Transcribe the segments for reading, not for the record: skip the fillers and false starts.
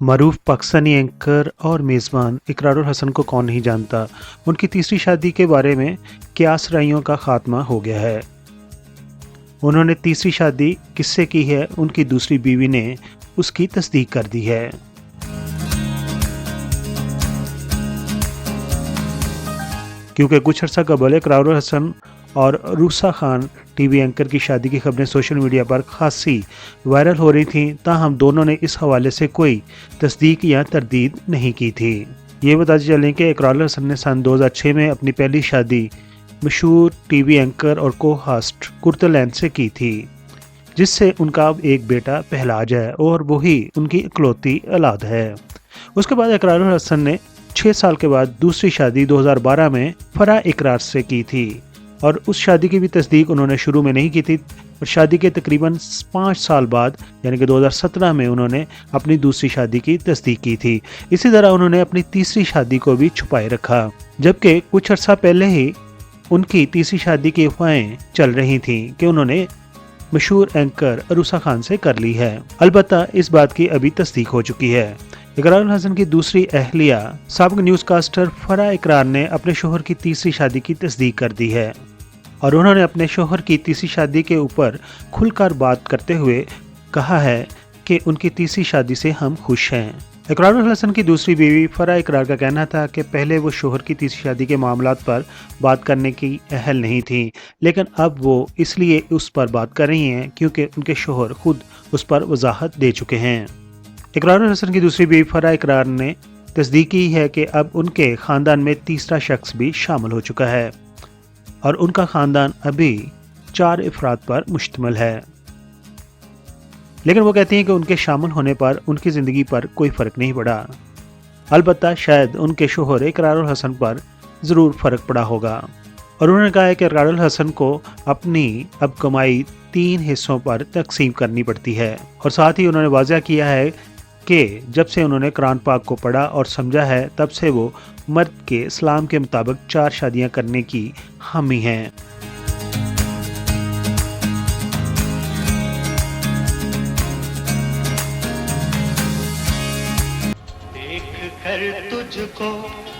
मरूफ Pakistani anchor और मेज़बान इकरारुल हसन को कौन नहीं जानता। उनकी तीसरी शादी के बारे में कियास राइयों का खात्मा हो गया है। उन्होंने तीसरी शादी किससे की है, उनकी दूसरी बीवी ने उसकी तस्दीक कर दी है। क्योंकि कुछ अर्सा कबल इकरारुल हसन और रूसा खान टीवी एंकर की शादी की खबरें सोशल मीडिया पर खासी वायरल हो रही थीं, ताहम दोनों ने इस हवाले से कोई तस्दीक या तरदीद नहीं की थी। ये बताते चलें कि इकरारुल हसन ने सन 2006 में अपनी पहली शादी मशहूर टीवी एंकर और को होस्ट कुर्तलैन से की थी, जिससे उनका अब एक बेटा पहलाज है और वही उनकी इकलौती औलाद है। उसके बाद इकरारुल हसन ने 6 साल के बाद दूसरी शादी 2012 में फराह इकरार से की थी और उस शादी की भी तस्दीक उन्होंने शुरू में नहीं की थी और शादी के तकरीबन 5 साल बाद यानी कि 2017 में उन्होंने अपनी दूसरी शादी की तस्दीक की थी। इसी तरह उन्होंने अपनी तीसरी शादी को भी छुपाए रखा, जबकि कुछ अर्सा पहले ही उनकी तीसरी शादी की अफवाहें चल रही थीं कि उन्होंने मशहूर एंकर अरूसा खान से कर ली है। अलबत्ता इस बात की अभी तस्दीक हो चुकी है। इकरारुल हसन की दूसरी अहलिया साबिक न्यूज़कास्टर फराह इकरार ने अपने शोहर की तीसरी शादी की तस्दीक कर दी है और उन्होंने अपने शोहर की तीसरी शादी के ऊपर खुलकर बात करते हुए कहा है कि उनकी तीसरी शादी से हम खुश हैं। इकरारुल हसन की दूसरी बीवी फराह इकरार का कहना था कि पहले वो शोहर की तीसरी शादी के मामलात पर बात करने की अहल नहीं थी, लेकिन अब वो इसलिए उस पर बात कर रही हैं क्योंकि उनके शोहर खुद उस पर वजाहत दे चुके हैं। इकरारुल हसन की दूसरी बीवी फराह इकरार ने तस्दीक की है कि अब उनके ख़ानदान में तीसरा शख्स भी शामिल हो चुका है और उनका ख़ानदान अभी 4 अफराद पर मुश्तमिल है, लेकिन वो कहती हैं कि उनके शामिल होने पर उनकी ज़िंदगी पर कोई फ़र्क नहीं पड़ा। अलबत्ता शायद उनके शोहर इकरारुल हसन पर ज़रूर फ़र्क पड़ा होगा और उन्होंने कहा है कि इकरारुल हसन को अपनी अब कमाई 3 हिस्सों पर तकसीम करनी पड़ती है और साथ ही उन्होंने वाज़ह किया है कि जब से उन्होंने कुरान पाक को पढ़ा और समझा है तब से वो मर्द के इस्लाम के मुताबिक 4 शादियां करने की हामी हैं। देख कर तुझको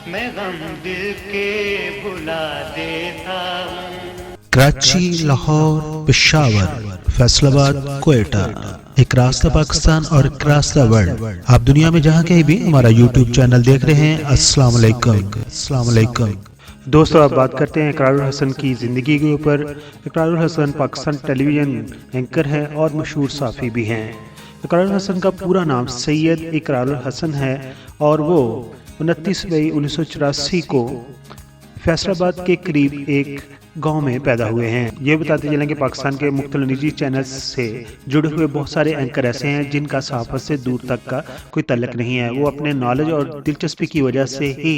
मैं गम दिल के भुला देता हूँ। कराची, लाहौर, पेशावर, फैसलाबाद, कोयटा, एक रास्ता पाकिस्तान और एक रास्ता वर्ल्ड। आप दुनिया में जहाँ कहीं भी हमारा यूट्यूब चैनल देख रहे हैं, अस्सलाम वालेकुम। दोस्तों, अब बात करते हैं इकरारुल हसन की ज़िंदगी के ऊपर। इकरारुल हसन पाकिस्तान टेलीविज़न एंकर हैं और मशहूर साफ़ी भी हैं। इकरारुल हसन का पूरा नाम सैयद इकरारुल हसन है और वो 29 मई 1984 को फैसलाबाद के करीब एक गांव में पैदा हुए हैं। ये बताते चलें कि पाकिस्तान के मुख्तलिफ निजी चैनल्स से जुड़े हुए बहुत सारे एंकर ऐसे हैं जिनका सहाफ़त से दूर तक का कोई तल्लुक़ नहीं है। वो अपने नॉलेज और दिलचस्पी की वजह से ही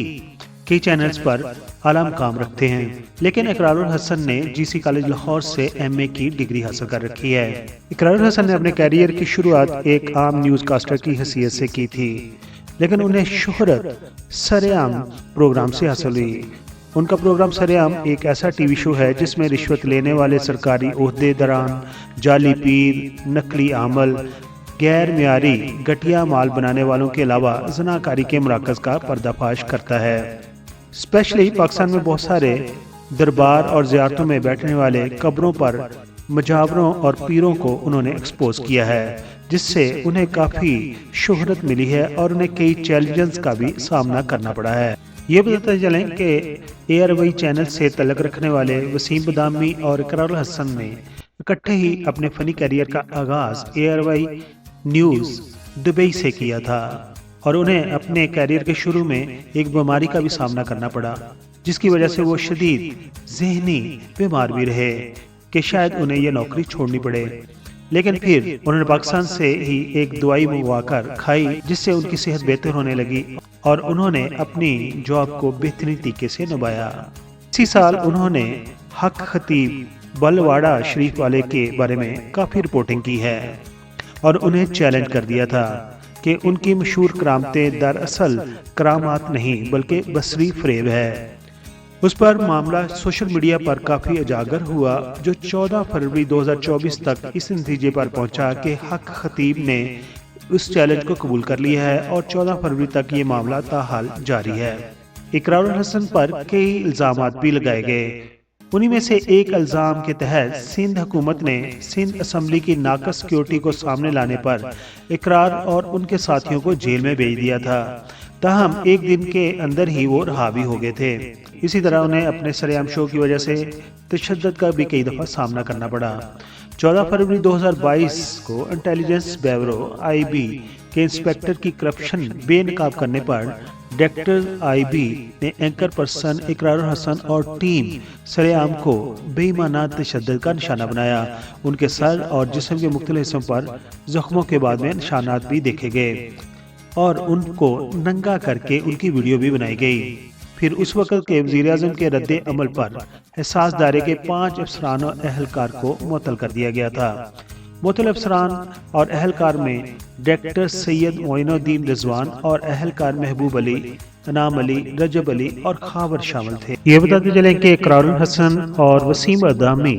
कई चैनल्स पर आला मकाम रखते हैं, लेकिन इकरारुल हसन ने जीसी कॉलेज लाहौर से MA की डिग्री हासिल कर रखी है। इकरारुल हसन ने अपने कैरियर की शुरुआत एक आम न्यूज़ कास्टर की हैसियत से की थी, लेकिन उन्हें शोहरत सरेआम प्रोग्राम से हासिल हुई। उनका प्रोग्राम सरेआम एक ऐसा टीवी शो है जिसमें रिश्वत लेने वाले सरकारी ओहदेदारान, जाली पीर, नकली आमल, गैर मियारी घटिया माल बनाने वालों के अलावा ज़नाकारी के मराकज़ का पर्दाफाश करता है। स्पेशली पाकिस्तान में बहुत सारे दरबार और ज़ियारतों में बैठने वाले कब्रों पर मजावरों और पीरों को उन्होंने एक्सपोज किया है, जिससे उन्हें काफ़ी शोहरत मिली है और उन्हें कई चैलेंजेस का भी सामना करना पड़ा है। ये बताते चलें कि ARY चैनल से तल्लुक़ रखने वाले वसीम बदामी और इकरारुल हसन ने इकट्ठे ही अपने फ़नी करियर का आगाज़ ARY न्यूज़ दुबई से किया था और उन्हें अपने करियर के शुरू में एक बीमारी का भी सामना करना पड़ा, जिसकी वजह से वो शदीद ज़हनी बीमार भी रहे कि शायद उन्हें यह नौकरी छोड़नी पड़े। लेकिन फिर उन्होंने पाकिस्तान से ही एक दवाई मंगवाकर खाई, जिससे उनकी सेहत बेहतर होने लगी और उन्होंने अपनी जॉब को बेहतरीन तरीके से निभाया। इसी साल उन्होंने हक खतीब बलवाड़ा शरीफ वाले के बारे में काफ़ी रिपोर्टिंग की है और उन्हें चैलेंज कर दिया था कि उनकी मशहूर करामतें दरअसल करामात नहीं बल्कि बसरी फरेब है। उस पर मामला सोशल मीडिया पर काफी उजागर हुआ, जो 14 फरवरी 2024 तक इस नतीजे पर पहुंचा कि हक खतीब ने उस चैलेंज को कबूल कर लिया है और 14 फरवरी तक ये मामला ताहाल जारी है। इकरारुल हसन पर कई इल्जामात भी लगाए गए। उन्हीं में से एक इल्जाम के तहत सिंध हुकूमत ने सिंध असम्बली की नाकस सिक्योरिटी को सामने लाने पर इकरार और उनके साथियों को जेल में भेज दिया था। ताहम एक दिन के अंदर ही वो रहा भी हो गए थे। इसी तरह उन्हें अपने सरेआम शो की वजह से तशद्दुद का भी कई दफ़ा सामना करना पड़ा। 14 फरवरी 2022 को इंटेलिजेंस ब्यूरो (IB) के इंस्पेक्टर की करप्शन बेनकाब करने पर डायरेक्टर IB ने एंकर पर्सन इकरारुल हसन और टीम सरेआम को बेईमाना तशद्दुद का निशाना बनाया। उनके सर और जिस्म के मुख्तलिफ हिस्सों पर जख्मों के बाद में निशानात भी देखे गए और उनको नंगा करके उनकी वीडियो भी बनाई गई। फिर उस वक्त के वज़ीर-ए-आज़म के रद्द अमल पर एहसास दायरे के 5 अफसरान और अहलकार को मुअत्तल कर दिया गया था। मुअत्तल अफसरान और अहलकार में डायरेक्टर सैयद मोइनुद्दीन रिजवान और अहलकार महबूब अली, अनाम अली, रजब अली और खावर शामिल थे। ये बताते चलें कि इकरारुल हसन और वसीम बदामी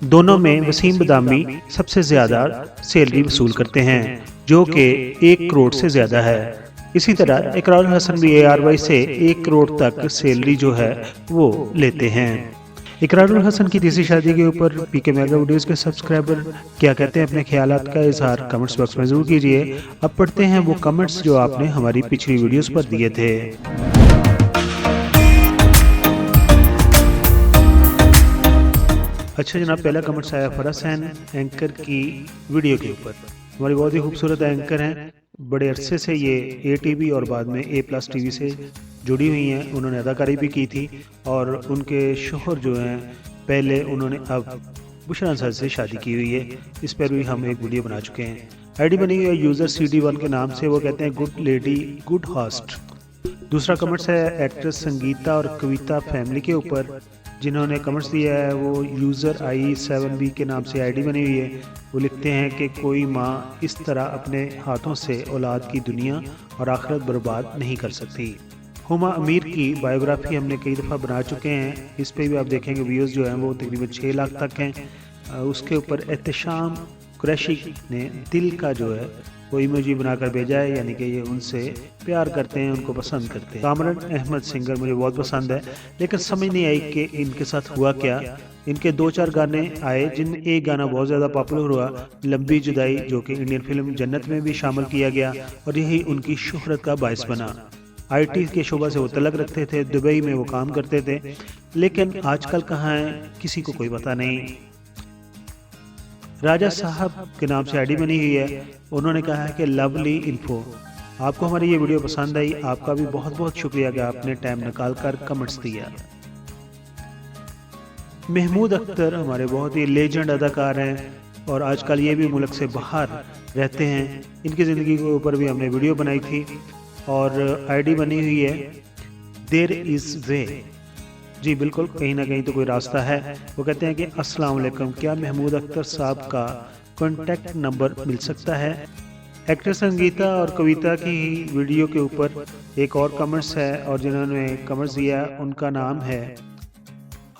दोनों में वसीम बदामी सबसे ज्यादा सैलरी वसूल करते हैं, जो कि 1 करोड़ से ज्यादा है। इसी तरह इकरारुल हसन भी ARY से 1 करोड़ तक सैलरी जो है वो लेते हैं। इकरारुल हसन की तीसरी शादी के ऊपर PK मेगा वीडियोस के सब्सक्राइबर क्या कहते हैं, अपने ख्यालात का इजहार कमेंट्स बॉक्स में जरूर कीजिए। अब पढ़ते हैं वो कमेंट्स जो आपने हमारी पिछली वीडियोस पर दिए थे। अच्छा जनाब, पहला कमेंट्स आया फरहसन एंकर की वीडियो के ऊपर। हमारी बहुत ही खूबसूरत एंकर हैं, बड़े अरसे से ये ATV और बाद में A+ TV से जुड़ी हुई हैं। उन्होंने अदाकारी भी की थी और उनके शोहर जो हैं पहले उन्होंने अब बुशरा अंसारी से शादी की हुई है। इस पर भी हम एक वीडियो बना चुके हैं। ID बनी हुई है यूज़र CD1 के नाम से। वो कहते हैं गुड लेडी गुड होस्ट। दूसरा कमेंट्स है एक्ट्रेस संगीता और कविता फैमिली के ऊपर। जिन्होंने कमेंट्स दिया है वो यूज़र I7B के नाम से ID बनी हुई है। वो लिखते हैं कि कोई माँ इस तरह अपने हाथों से औलाद की दुनिया और आखिरत बर्बाद नहीं कर सकती। हुमा अमीर की बायोग्राफी हमने कई दफ़ा बना चुके हैं। इस पे भी आप देखेंगे व्यूज़ जो हैं वो तकरीबन 6 लाख तक हैं। उसके ऊपर एहतशाम कुरैशी ने दिल का जो है वो इमोजी बनाकर भेजा है, यानी कि ये उनसे प्यार करते हैं, उनको पसंद करते हैं। कामरान अहमद सिंगर मुझे बहुत पसंद है, लेकिन समझ नहीं आई कि इनके साथ हुआ क्या। इनके 2-4 गाने आए, जिन एक गाना बहुत ज़्यादा पॉपुलर हुआ, लंबी जुदाई, जो कि इंडियन फिल्म जन्नत में भी शामिल किया गया और यही उनकी शोहरत का बायस बना। IT के शोबा से वो तलक रखते थे, दुबई में वो काम करते थे, लेकिन आजकल कहाँ हैं किसी को कोई पता नहीं। राजा साहब के नाम से ID बनी हुई है। उन्होंने कहा है कि लवली इन्फो, आपको हमारी ये वीडियो पसंद आई, आपका भी बहुत बहुत शुक्रिया कि आपने टाइम निकाल कर कमेंट्स दिया। महमूद अख्तर हमारे बहुत ही लेजेंड अदाकार हैं और आजकल ये भी मुल्क से बाहर रहते हैं। इनकी ज़िंदगी के ऊपर भी हमने वीडियो बनाई थी और ID बनी हुई है देयर इज़ वे। जी बिल्कुल, कहीं ना कहीं तो कोई रास्ता है। वो कहते हैं कि अस्सलाम वालेकुम, क्या महमूद अख्तर साहब का कॉन्टैक्ट नंबर मिल सकता है? एक्ट्रेस संगीता और कविता की वीडियो के ऊपर एक और कमेंट्स है और जिन्होंने कमेंट्स दिया उनका नाम है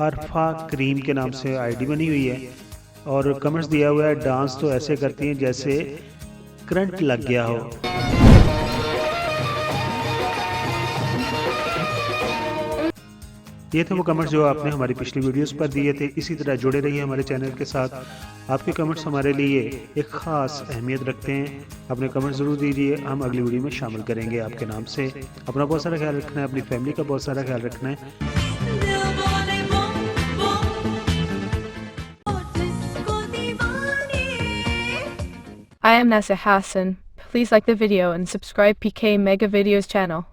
अरफा करीम के नाम से ID बनी हुई है और कमेंट्स दिया हुआ है डांस तो ऐसे करती हैं जैसे करंट लग गया हो। ये थे वो कमेंट्स जो आपने हमारी पिछली वीडियोस पर दिए थे। इसी तरह जुड़े रहिए हमारे चैनल के साथ। आपके कमेंट्स हमारे लिए एक ख़ास अहमियत रखते हैं। अपने कमेंट्स ज़रूर दीजिए, हम अगली वीडियो में शामिल करेंगे आपके नाम से। अपना बहुत सारा ख्याल रखना है, अपनी फैमिली का बहुत सारा ख्याल रखना है। I am Nasser Hassan. Please like the video and subscribe PK Mega Videos channel.